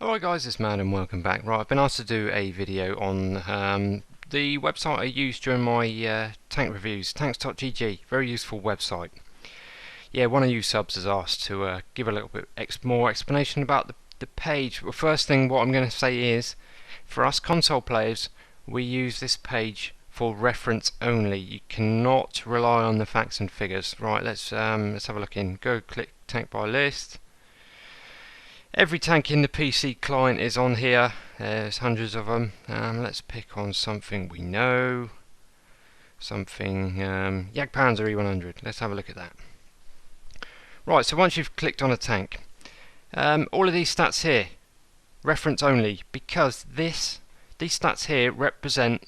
Alright guys, it's Mad and welcome back. Right, I've been asked to do a video on the website I used during my tank reviews, tanks.gg, very useful website. Yeah, one of you subs has asked to give a little bit more explanation about the page. Well, first thing what I'm going to say is, for us console players, we use this page for reference only. You cannot rely on the facts and figures. Right, let's have a look in. Go click tank by list. Every tank in the PC client is on here. There's hundreds of them. Let's pick on something we know. Something Jagdpanzer E100. Let's have a look at that. Right, so once you've clicked on a tank, all of these stats here, reference only, because these stats here represent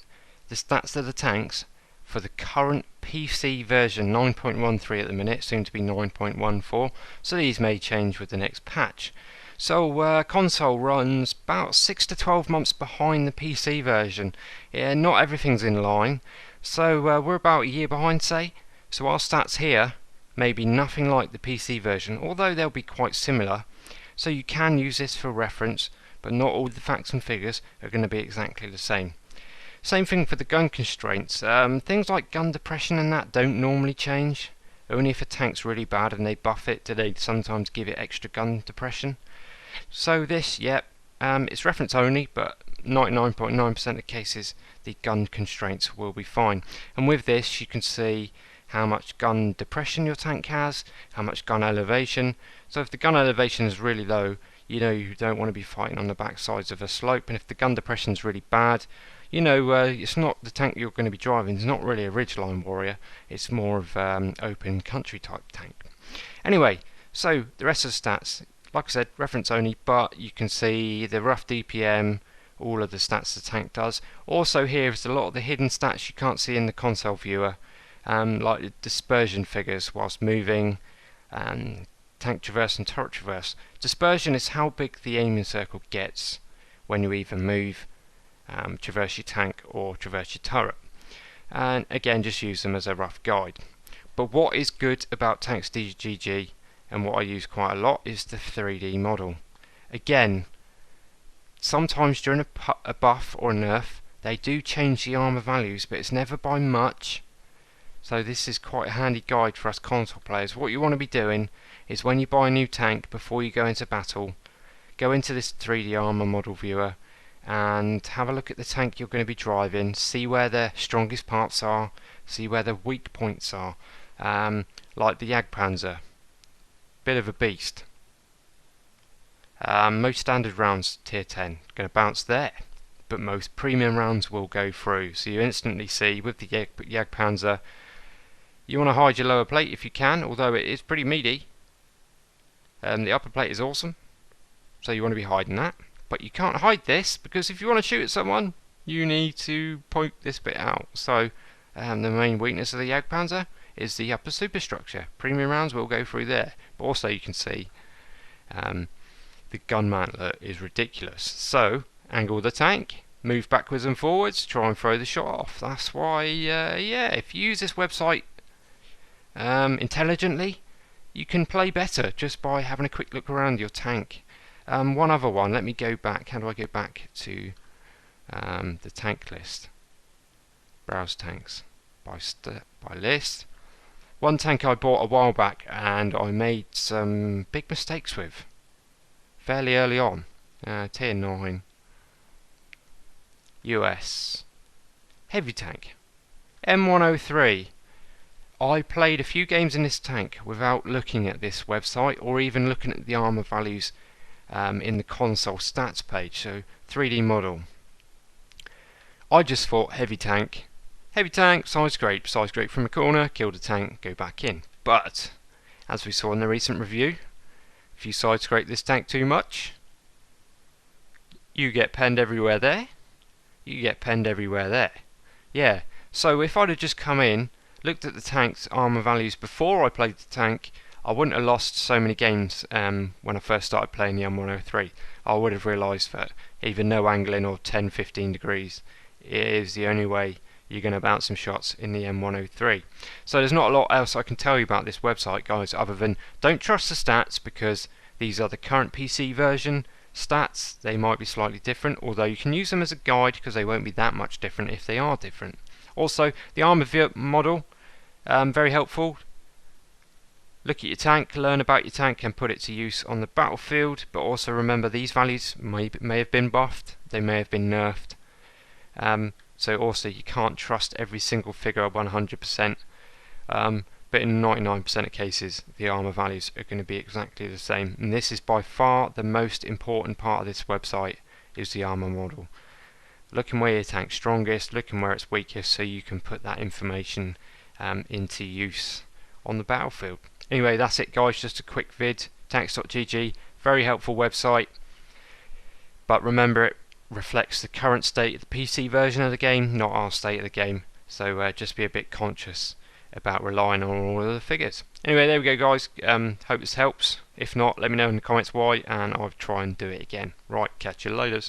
the stats of the tanks for the current PC version 9.13 at the minute, soon to be 9.14. So these may change with the next patch. So console runs about 6 to 12 months behind the PC version. Yeah, not everything's in line. So we're about a year behind, say. So our stats here may be nothing like the PC version, although they'll be quite similar. So you can use this for reference, but not all the facts and figures are going to be exactly the same. Same thing for the gun constraints. Things like gun depression and that don't normally change. Only if a tank's really bad and they buff it do they sometimes give it extra gun depression. So this, it's reference only, but 99.9% of cases the gun constraints will be fine. And with this you can see how much gun depression your tank has, how much gun elevation. So if the gun elevation is really low, you know you don't want to be fighting on the back sides of a slope, and if the gun depression is really bad, you know it's not the tank you're going to be driving. It's not really a ridgeline warrior, it's more of open country type tank. Anyway, so the rest of the stats, like I said, reference only, but you can see the rough DPM, all of the stats the tank does. Also here is a lot of the hidden stats you can't see in the console viewer, like the dispersion figures whilst moving, tank traverse and turret traverse. Dispersion is how big the aiming circle gets when you either move, traverse your tank or traverse your turret. And again, just use them as a rough guide. But what is good about tanks.gg, and what I use quite a lot, is the 3D model. Again, sometimes during a buff or a nerf they do change the armor values, but it's never by much. So this is quite a handy guide for us console players. What you want to be doing is when you buy a new tank, before you go into battle, go into this 3D armor model viewer and have a look at the tank you're going to be driving, see where the strongest parts are, see where the weak points are. Like the Jagdpanzer, bit of a beast. Most standard rounds tier 10 going to bounce there, but most premium rounds will go through. So you instantly see with the Jagdpanzer, you want to hide your lower plate if you can, although it is pretty meaty. The upper plate is awesome, so you want to be hiding that. But you can't hide this, because if you want to shoot at someone, you need to poke this bit out. So the main weakness of the Jagdpanzer is the upper superstructure. Premium rounds will go through there. But also you can see the gun mantler is ridiculous. So angle the tank, move backwards and forwards, try and throw the shot off. That's why, if you use this website intelligently, you can play better just by having a quick look around your tank. One other one, let me go back. How do I go back to the tank list? Browse tanks by list. One tank I bought a while back and I made some big mistakes with fairly early on. Tier 9 US heavy tank M103. I played a few games in this tank without looking at this website or even looking at the armor values in the console stats page. So 3D model, I just thought heavy tank, side scrape from a corner, kill the tank, go back in. But as we saw in the recent review, if you side scrape this tank too much, you get penned everywhere there, yeah. So if I'd have just come in, looked at the tank's armor values before I played the tank, I wouldn't have lost so many games when I first started playing the M103. I would have realised that either no angling or 10-15 degrees is the only way you're going to bounce some shots in the M103. So there's not a lot else I can tell you about this website, guys, other than don't trust the stats, because these are the current PC version Stats, they might be slightly different, although you can use them as a guide because they won't be that much different if they are different. Also, the armor model, very helpful. Look at your tank, learn about your tank and put it to use on the battlefield, but also remember these values may have been buffed, they may have been nerfed. So also you can't trust every single figure 100%, but in 99% of cases the armor values are going to be exactly the same. And this is by far the most important part of this website, is the armor model. Looking where your tank's strongest, looking where it's weakest, so you can put that information into use on the battlefield. Anyway, that's it guys, just a quick vid. Tanks.gg, very helpful website, but remember it reflects the current state of the PC version of the game, not our state of the game, so just be a bit conscious about relying on all of the figures. Anyway, there we go guys, hope this helps. If not, let me know in the comments why, and I'll try and do it again. Right, catch you later.